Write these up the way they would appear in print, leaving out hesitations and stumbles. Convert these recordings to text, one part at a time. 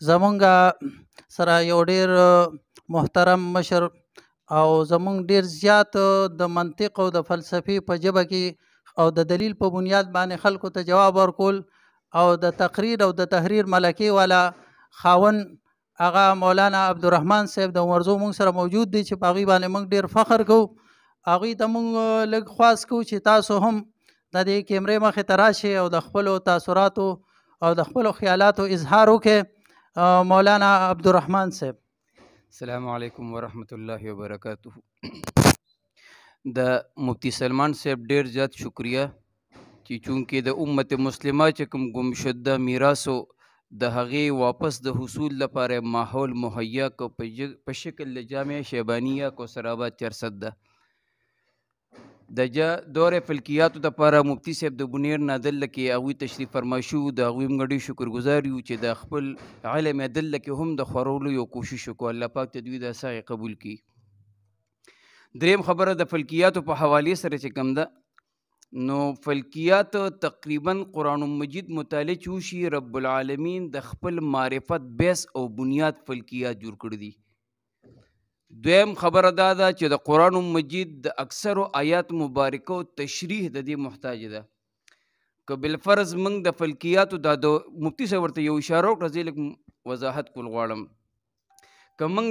زمونږ سره یو ډیر محترم مشر او زمونږ ډیر زیات د منطق او د فلسفې په ژبه کې او د دلیل په بنیاد باندې خلکو ته جواب ورکول او د تقریر او د تحریر ملکې والا خاون هغه مولانا عبدالرحمن صاحب د عمرزو مونږ سره موجود دي چې په هغوی باندې مونږ ډیر فخر کوو. هغوی ته مونږ لږ خواست کوو چې تاسو هم د دې کیمرې مخې ته راشئ او د خپلو تاثراتو او د خپلو خیالاتو اظهار وکړئ. مولانا عبدالرحمن صاحب. السلام علیکم ورحمۃ اللہ وبرکاتہ. د مفتی سلمان صاحب ډیر زیات شکریہ چې چونکې د امت مسلمه چې کوم ګم شده میراثو د هغې واپس د حصول لپاره ماحول مهیا کو په شکل د جامع شیبانیه کو سراباد 400 ده. د دور فلکیاتو دپاره مفتی صاحب د بنیر نادل کې هغوی تشریف فرما شو. د هغوی موږ ډېر شکرګزار یو چې د خپل علم دل کې هم د خورولو یو کوشش وکړو. الله پاک ته دوی د ساغې قبول کړي. دریم خبره د فلکیاتو په حوالې سره چې کوم ده نو فلکیات تقریبا قرآن مجید مطالعه چې وشي رب العالمین د خپل معرفت بیس او بنیاد فلکیات جوړ کړي دي. دویم خبره دا ده چې د قرآن مجید د اکثرو آیات مبارکو تشریح د دې محتاج ده. که بالفرض موږ د فلکیاتو دا د مفتی صاحب ورته یو اشاره وکړه زه لږ وضاحت کول غواړم. که موږ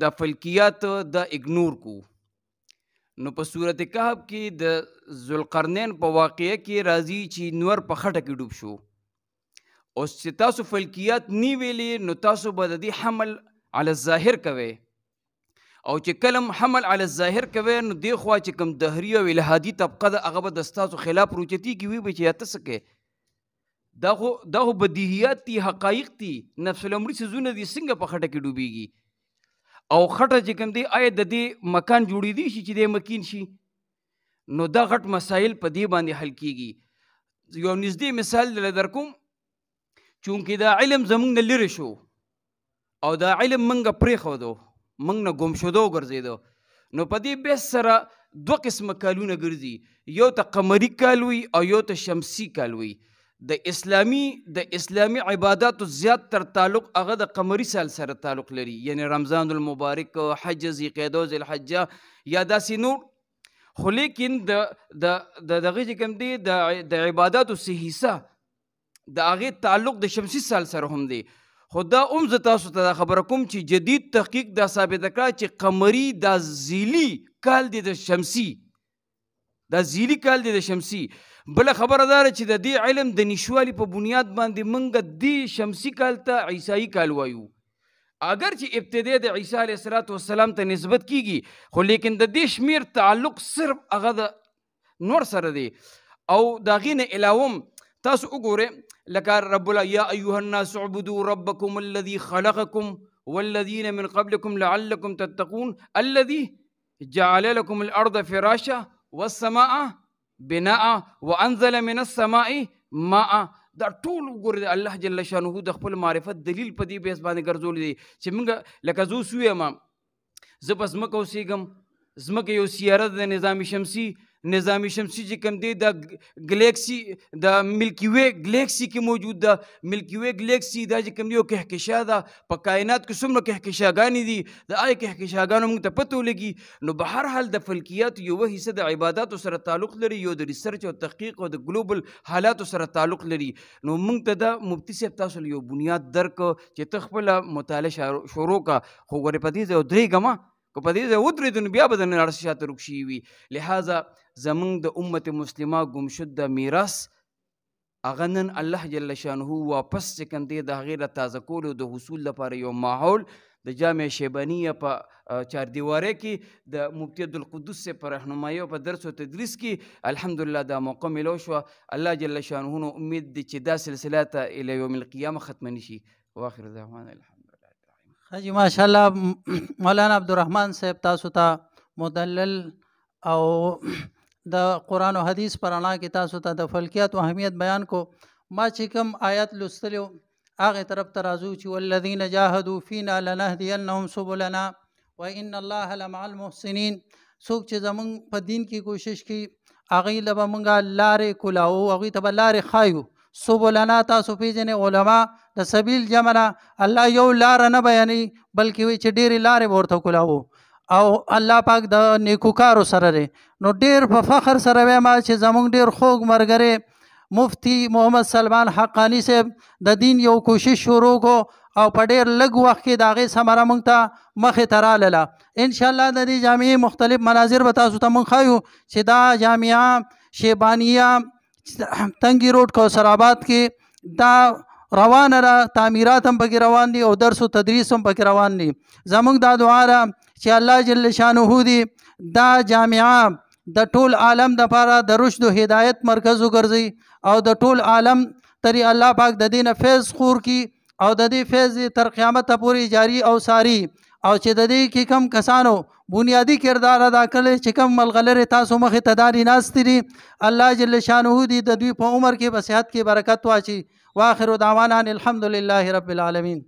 د فلکیات د اګنور کو نو په صورت کهف کې د ذوالقرنین په واقعه کې راځي چې نور په خټه کې ډوب شو. اوس چې تاسو فلکیات نی ویلې نو تاسو به د دې حمل علی الظاهر کوئ او چې کلم حمل علی الظاهر کوي نو دی خوا چې کوم دهري او الهادي طبقه ده هغه به د ستاسو خلاف روچتېږي وي به چې یا ته څه کوې. دا خو بدیهیات دي حقایق دي نفس الامري څیزونه دي څنګه په خټه کې ډوبېږي او خټه چې کوم دی آیا د دې مکان جوړېدی شي چې دی مکین شي نو دا غټ مسایل په دې باندې حل کېږي. یو نږدې مثال دله در کوم چونکې دا علم زموږ نه لرې شو او دا علم موږ پرېښودو موږ نه ګم شدو وګرځېدو نو په دې بیس سره دوه قسمه کالونه ګرځي. یو ته قمري کال وي او یو ته شمسي کال وي. د اسلامي عباداتو زیات تر تعلق هغه د قمري سال سره تعلق لري یعنی رمضان المبارک حج ذیقعده ذوالحجه یا داسې نور. خو لیکن دغه چې کوم دی د عباداتو څه حصه د هغې تعلق د شمسي سال سره هم دی. خو دا هم زه تاسو ته دا خبره کوم چې جدید تحقیق دا ثابته کړه چې قمري دا زیلي کال دی د شمسي دا زیلي کال دی د شمسي. بله خبره دا ده چې د دې علم د نشوالي په بنیاد باندې موږ دې شمسي کال ته عیسايي کال وایو اگر چې ابتدا د عیسی علیه السلام ته نسبت کیږي خو لیکن د دې شمیر تعلق صرف هغه د نور سره دی. او د هغې نه علاوه تاسو وګورئ لکه رب یا ایها الناس اعبدوا ربکم الذي خلقکم والذین من قبلکم لعلکم تتقون الذي جعل لكم الارض فراشا والسماء بناء وانزل من السماء ماء. دا ټول وګورئ الله جل شانه د خپل معرفت دلیل په دې بیس باندې ګرځولی دی چې موږ لکه زه اوس ویم زه په ځمکه اوسېږم ځمکه یو سیاره د نظام شمسي چې کوم دی د ګلیکسي د ملکی وے ګلیکسي کې موجود ده. ملکی وے ګلیکسي دا چې کوم دی یو کهکشا ده په کائنات کې څومره کهکشاګانې دي د هغې کهکشاګانو موږ ته پته ولګي. نو به هر حال د فلکیاتو یوه حصه د عباداتو سره تعلق لري یو د ریسرچ او تحقیق او د ګلوبل حالاتو سره تعلق لري. نو موږ ته دا مفتی صاحب تاسو له یو بنیاد درک چې ته خپله مطالعه شروع کا خو ګورې په دې ځای ودرېږه که په دې ځای ودرېدو نو بیا به د نړۍ شاته رک شوي وي. لہذا زمونږ د امت مسلمه ګمشده میراث هغه نن الله جل شانه واپس چې کوم دی د هغې د تازه کولو د حصول لپاره یو ماحول د جامع شیبانیه په چاردیوارۍ کې د مفتی عبدالقدوس صاحب په رهنمایي او په درس او تدریس کې الحمدلله دا موقع میلو شوه. الله جل شانه نو امید دی چې دا سلسله ته الی یوم القیامه ختمه نشي. واخر دعوانا الحمدلله. حاجی ماشاءالله مولانا عبدالرحمن صاحب تاسو ته مدلل او د قرآن او حدیث په رڼا کې تاسو ته د فلکیاتو اهمیت بیان کو. ما چې کوم آیات لوستلی هغې طرف ته راځو چې والذین جاهدوا فینا لنهدینهم سبلنا وان الله لمع المحسنین. څوک چې زمونږ په دین کې کوشش کوي هغوی له به مونږ لارې کولاو هغوی ته به لارې ښایو. سبلنا تاسو پیژنې علما د سبیل جمع نه الله یو لاره نه بیانوي بلکې وایي چې ډېرې لارې به ورته کولاوو او الله پاک د نیکوکارو سره دی. نو ډېر په فخر سره وایم چې زموږ ډېر خوږ ملګری مفتی محمد سلمان حقانی صاحب د دین یو کوشش شروع کو او په ډېر لږ وخت کې د هغې ثمره موږ ته مخې ته راغله. انشاءالله د دې جامعې مختلف مناظر به تاسو ته موږ ښایو چې دا جامعه شیبانیه تنګي روډ کوثر آباد کې دا روانه ده، تعمیرات هم پکې روان دي او درس و تدریس هم پکې روان دي. زموږ دا دعا ده چې الله جل شانه دی دا جامعه د ټول عالم دپاره د رشد و هدایت مرکز وګرځي او د ټول عالم ترې الله پاک د دې نه فیض خور کی او د دې فیض تر قیامته پورې جاری او ساری او چې د دې کې کم کسانو بنیادی کردار ادا کړی چې کم ملغلرې تاسو مخې ته داري ناستې دي، الله جل شانه دی د دوی په عمر کې په صحت کې برکت واچي. واخر دعوانا الحمد لله رب العالمین.